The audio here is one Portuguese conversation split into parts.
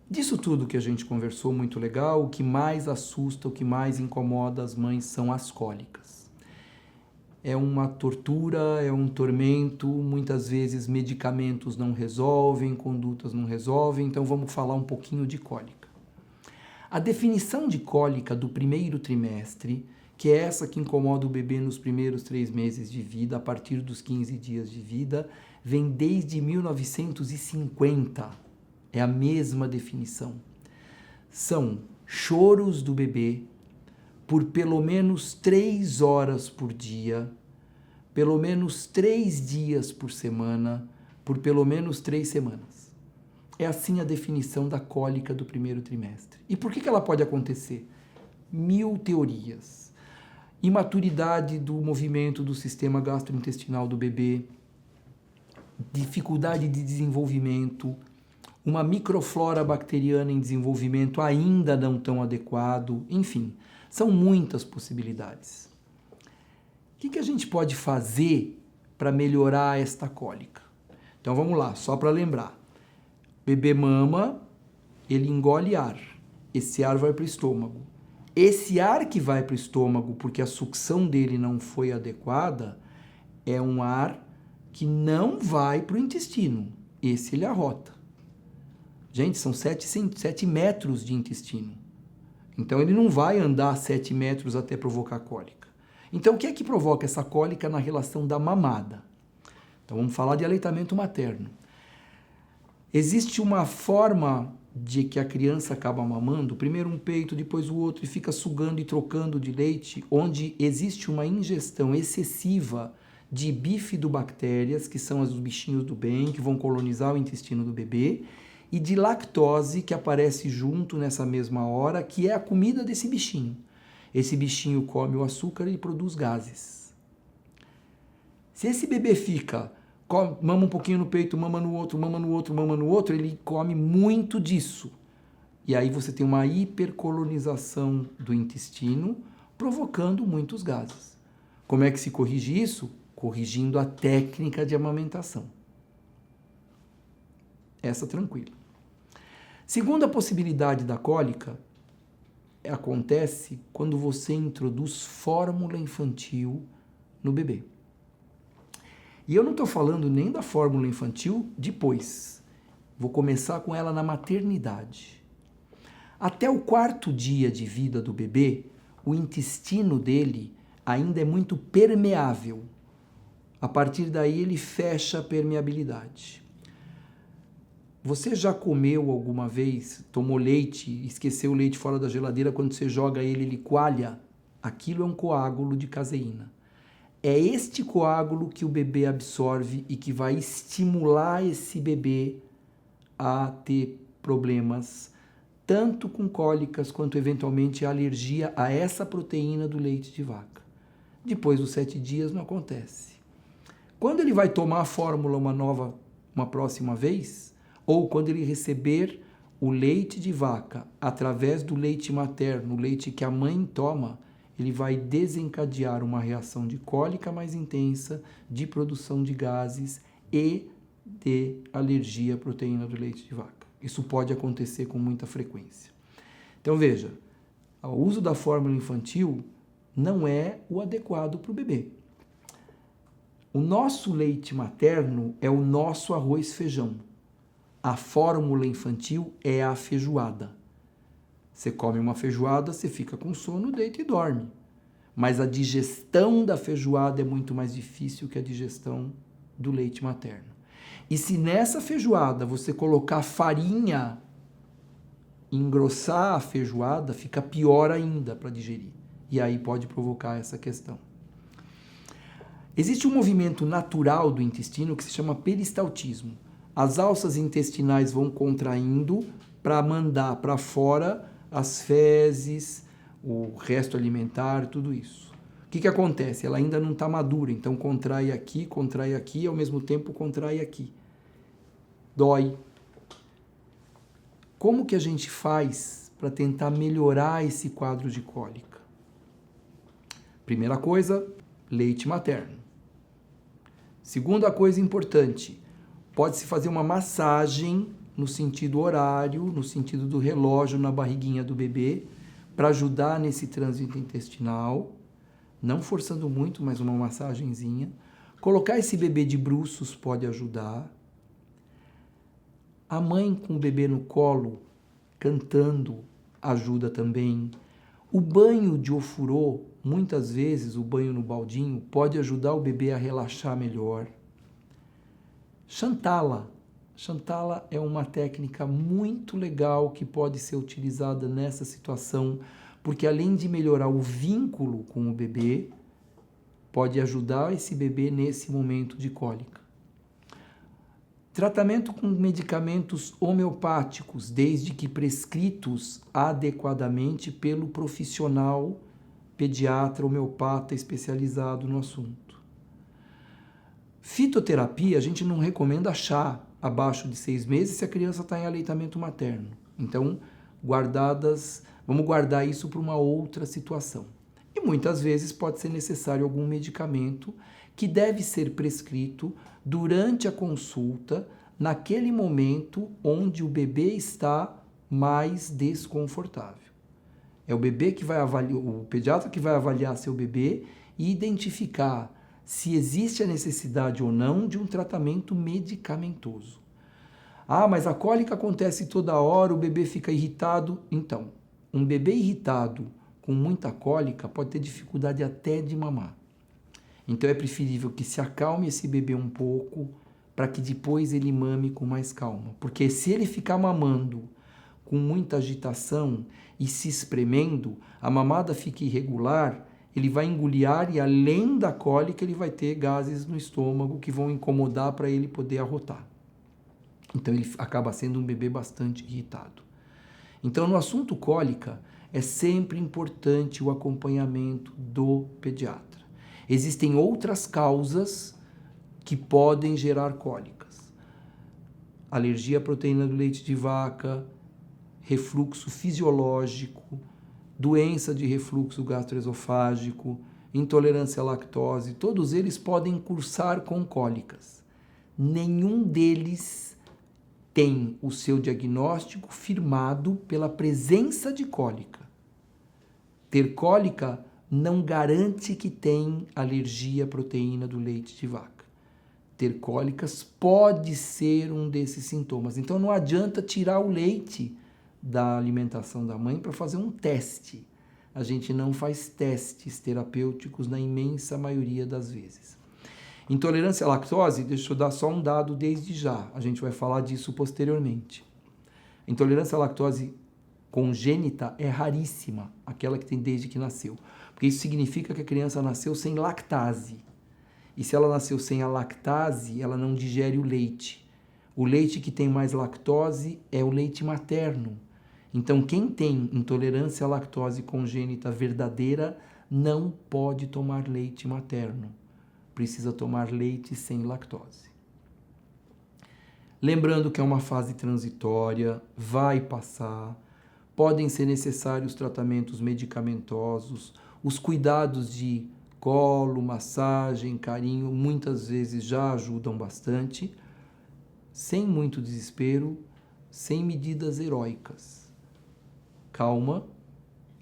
Disso tudo que a gente conversou, muito legal, o que mais assusta, o que mais incomoda as mães são as cólicas. É uma tortura, é um tormento, muitas vezes medicamentos não resolvem, condutas não resolvem, então vamos falar um pouquinho de cólica. A definição de cólica do primeiro trimestre, que é essa que incomoda o bebê nos primeiros 3 meses de vida, a partir dos 15 dias de vida, vem desde 1950. É a mesma definição. São choros do bebê por pelo menos 3 horas por dia, pelo menos 3 dias por semana, por pelo menos 3 semanas. É assim a definição da cólica do primeiro trimestre. E por que ela pode acontecer? 1000 teorias. Imaturidade do movimento do sistema gastrointestinal do bebê, dificuldade de desenvolvimento, uma microflora bacteriana em desenvolvimento ainda não tão adequado, enfim, são muitas possibilidades. O que a gente pode fazer para melhorar esta cólica? Então vamos lá, só para lembrar. O bebê mama, ele engole ar. Esse ar vai para o estômago. Esse ar que vai para o estômago, porque a sucção dele não foi adequada, é um ar que não vai para o intestino. Esse ele arrota. Gente, são 7 metros de intestino. Então ele não vai andar 7 metros até provocar cólica. Então o que é que provoca essa cólica na relação da mamada? Então vamos falar de aleitamento materno. Existe uma forma de que a criança acaba mamando, primeiro um peito, depois o outro, e fica sugando e trocando de leite, onde existe uma ingestão excessiva de bifidobactérias, que são os bichinhos do bem, que vão colonizar o intestino do bebê, e de lactose, que aparece junto nessa mesma hora, que é a comida desse bichinho. Esse bichinho come o açúcar e produz gases. Se esse bebê fica, mama um pouquinho no peito, mama no outro, mama no outro, mama no outro, ele come muito disso. E aí você tem uma hipercolonização do intestino, provocando muitos gases. Como é que se corrige isso? Corrigindo a técnica de amamentação. Essa tranquila. Segunda possibilidade da cólica acontece quando você introduz fórmula infantil no bebê. E eu não estou falando nem da fórmula infantil depois. Vou começar com ela na maternidade. Até o 4º dia de vida do bebê, o intestino dele ainda é muito permeável. A partir daí ele fecha a permeabilidade. Você já comeu alguma vez, tomou leite, esqueceu o leite fora da geladeira, quando você joga ele coalha? Aquilo é um coágulo de caseína. É este coágulo que o bebê absorve e que vai estimular esse bebê a ter problemas, tanto com cólicas quanto eventualmente alergia a essa proteína do leite de vaca. Depois dos 7 dias não acontece. Quando ele vai tomar a fórmula uma próxima vez, ou quando ele receber o leite de vaca através do leite materno, o leite que a mãe toma, ele vai desencadear uma reação de cólica mais intensa, de produção de gases e de alergia à proteína do leite de vaca. Isso pode acontecer com muita frequência. Então veja, o uso da fórmula infantil não é o adequado para o bebê. O nosso leite materno é o nosso arroz feijão. A fórmula infantil é a feijoada. Você come uma feijoada, você fica com sono, deita e dorme. Mas a digestão da feijoada é muito mais difícil que a digestão do leite materno. E se nessa feijoada você colocar farinha, engrossar a feijoada, fica pior ainda para digerir. E aí pode provocar essa questão. Existe um movimento natural do intestino que se chama peristaltismo. As alças intestinais vão contraindo para mandar para fora as fezes, o resto alimentar, tudo isso. O que acontece? Ela ainda não está madura, então contrai aqui, e ao mesmo tempo contrai aqui. Dói. Como que a gente faz para tentar melhorar esse quadro de cólica? Primeira coisa, leite materno. Segunda coisa importante, pode-se fazer uma massagem no sentido horário, no sentido do relógio na barriguinha do bebê, para ajudar nesse trânsito intestinal, não forçando muito, mas uma massagenzinha. Colocar esse bebê de bruços pode ajudar. A mãe com o bebê no colo, cantando, ajuda também. O banho de ofurô, muitas vezes o banho no baldinho, pode ajudar o bebê a relaxar melhor. Chantala. Chantala é uma técnica muito legal que pode ser utilizada nessa situação, porque além de melhorar o vínculo com o bebê, pode ajudar esse bebê nesse momento de cólica. Tratamento com medicamentos homeopáticos, desde que prescritos adequadamente pelo profissional pediatra homeopata especializado no assunto. Fitoterapia, a gente não recomenda chá abaixo de 6 meses se a criança está em aleitamento materno. Então, vamos guardar isso para uma outra situação. E muitas vezes pode ser necessário algum medicamento que deve ser prescrito durante a consulta, naquele momento onde o bebê está mais desconfortável. É o bebê que vai avaliar, o pediatra que vai avaliar seu bebê e identificar se existe a necessidade ou não de um tratamento medicamentoso. Ah, mas a cólica acontece toda hora, o bebê fica irritado. Então, um bebê irritado com muita cólica pode ter dificuldade até de mamar. Então é preferível que se acalme esse bebê um pouco para que depois ele mame com mais calma. Porque se ele ficar mamando com muita agitação e se espremendo, a mamada fica irregular, ele vai engolir ar e além da cólica ele vai ter gases no estômago que vão incomodar para ele poder arrotar. Então ele acaba sendo um bebê bastante irritado. Então no assunto cólica é sempre importante o acompanhamento do pediatra. Existem outras causas que podem gerar cólicas. Alergia à proteína do leite de vaca, refluxo fisiológico, doença de refluxo gastroesofágico, intolerância à lactose, todos eles podem cursar com cólicas. Nenhum deles tem o seu diagnóstico firmado pela presença de cólica. Ter cólica não garante que tem alergia à proteína do leite de vaca. Ter cólicas pode ser um desses sintomas. Então não adianta tirar o leite da alimentação da mãe para fazer um teste. A gente não faz testes terapêuticos na imensa maioria das vezes. Intolerância à lactose, deixa eu dar só um dado desde já, a gente vai falar disso posteriormente. Intolerância à lactose congênita é raríssima, aquela que tem desde que nasceu, porque isso significa que a criança nasceu sem lactase. E se ela nasceu sem a lactase, ela não digere o leite. O leite que tem mais lactose é o leite materno. Então, quem tem intolerância à lactose congênita verdadeira não pode tomar leite materno. Precisa tomar leite sem lactose. Lembrando que é uma fase transitória, vai passar, podem ser necessários tratamentos medicamentosos, os cuidados de colo, massagem, carinho, muitas vezes já ajudam bastante, sem muito desespero, sem medidas heróicas. Calma,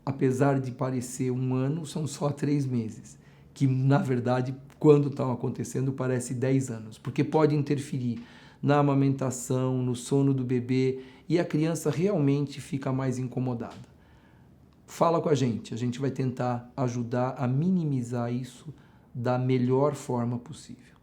apesar de parecer 1 ano, são só 3 meses, que na verdade, quando estão acontecendo, parece 10 anos, porque pode interferir na amamentação, no sono do bebê e a criança realmente fica mais incomodada. Fala com a gente vai tentar ajudar a minimizar isso da melhor forma possível.